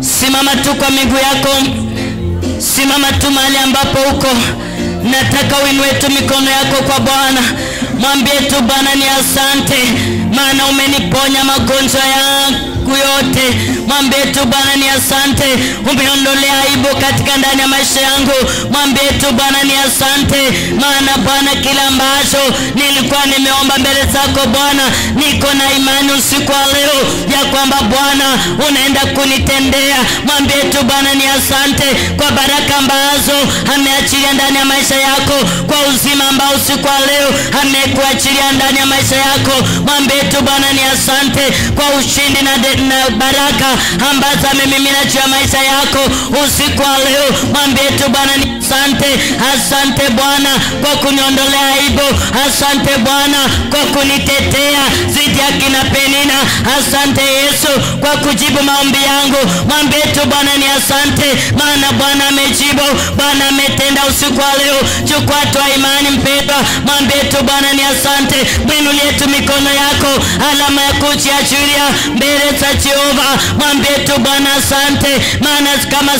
Simama tu kwa miguu yako, simama tu mahali ambapo uko. Nataka uinue tu mikono yako kwa Bwana, mwambie tu Bwana ni asante, maana umeniponya magonjwa yangu yote. Mwambie tu Bwana ni asante, umeondolea aibu katika ndani ya maisha yangu. Mwambie tu Bwana ni asante, maana Bwana kila ambacho nilikuwa nimeomba mbele zako Bwana, niko na imani usiku wa leo ya kwamba Bwana unaenda kunitendea. Mwambie tu Bwana ni asante kwa baraka ambazo ameachilia ndani ya maisha yako, kwa uzima ambao usiku wa leo amekuachilia ndani ya maisha yako. Mwambie tu Bwana ni asante kwa ushindi na baraka ambazo amemimina juu ya maisha yako usiku wa leo. Mwambie tu Bwana ni asante. Asante Bwana kwa kuniondolea aibu, asante Bwana kwa kunitetea zidi ya kina Penina. Asante Yesu kwa kujibu maombi yangu. Mwambie tu Bwana ni asante, maana Bwana amejibu, Bwana ametenda usiku wa leo. Chukua hatua imani mpendwa, mwambie tu Bwana ni asante. Mwinulie tu mikono yako, alama ya kujiachilia mbele za Jehova. Mwambie tu Bwana asante, maana kama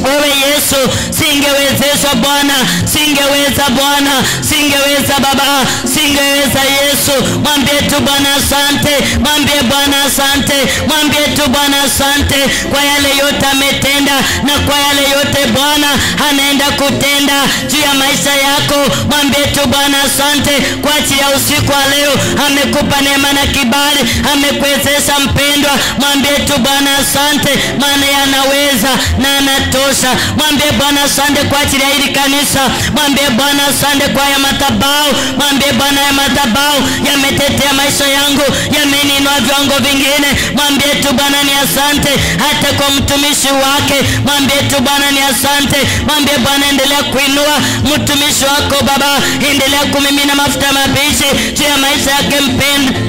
wewe Yesu singewezeshwa Bwana, singeweza Bwana, singeweza Baba, singeweza Yesu. Mwambie tu Bwana asante, mwambie Bwana asante, mwambie tu Bwana asante kwa yale yote ametenda na kwa yale yote Bwana anaenda kutenda juu ya maisha yako. Mwambie tu Bwana asante kwa ajili ya usiku wa leo, amekupa neema na kibali, amekuwezesha mpendwa. Mwambie tu Bwana asante, maana yanaweza na anatosha. Mwambie Bwana asante kwa ajili ya hili kanisa. Mwambie Bwana asante kwa ya madhabahu. Mwambie Bwana ya madhabahu yametetea maisha yangu, yameniinua viwango vingine. Mwambie tu Bwana ni asante hata kwa mtumishi wake. Mwambie tu Bwana ni asante. Mwambie Bwana endelea kuinua mtumishi wako Baba, endelea kumimina mafuta mabichi juu ya maisha yake mpendwa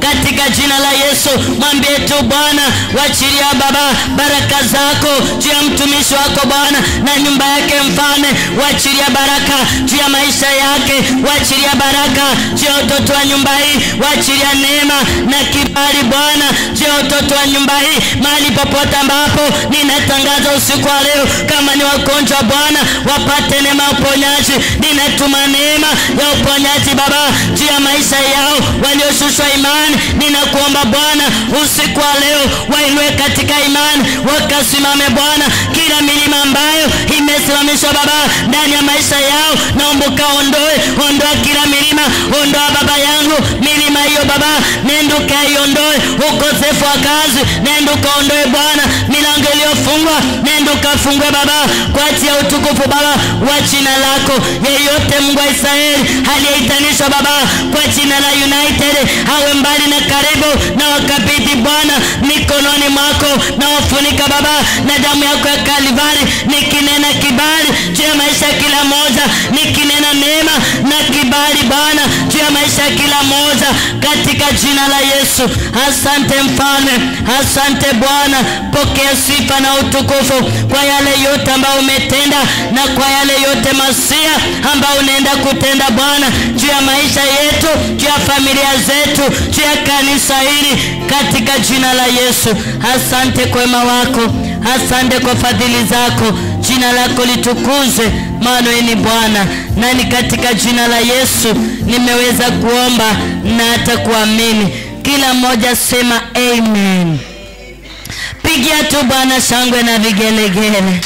katika jina la Yesu. Mwambie tu Bwana wachilia Baba baraka zako juu ya mtumishi wako Bwana na nyumba yake Mfalme. Wachilia baraka juu ya maisha yake, wachilia baraka juu ya watoto wa nyumba hii, wachilia neema na kibali Bwana juu ya watoto wa nyumba hii. Mahali popote ambapo ninatangaza usiku wa leo, kama ni wagonjwa Bwana wapate neema ya uponyaji. Ninatuma neema ya uponyaji Baba juu ya maisha yao walioshushwa imani. Ninakuomba Bwana usiku wa leo wainue katika imani, wakasimame Bwana. Kila milima ambayo imesimamishwa Baba ndani ya maisha yao, naomba kaondoe, ondoa kila milima, ondoa Baba yangu milima hiyo Baba, nenda kaiondoe. Ukosefu wa kazi nenda kaondoe Bwana, milango iliyofungwa nenda kafungue Baba kwa ajili ya utukufu Baba wa jina lako. Yeyote Mungu wa Israeli aliyehitanishwa Baba kwa jina la United awe mbali na karibu, na wakabidhi Bwana mikononi mwako, na unaofunika Baba na damu yako ya Kalvari, nikinena kibali juu ya maisha kila moja, nikinena neema na kibali Bwana juu ya maisha kila moja katika jina la Yesu. Asante Mfalme, asante Bwana, pokea sifa na utukufu kwa yale yote ambayo umetenda na kwa yale yote masia ambayo unaenda kutenda Bwana juu ya maisha yetu, juu ya familia zetu, juu ya kanisa hili katika jina la Yesu. Asante kwa wema wako, asante kwa fadhili zako, jina lako litukuzwe maana wewe ni Bwana. Na ni katika jina la Yesu nimeweza kuomba na hata kuamini. Kila mmoja sema amen. Pigia tu Bwana shangwe na vigelegele.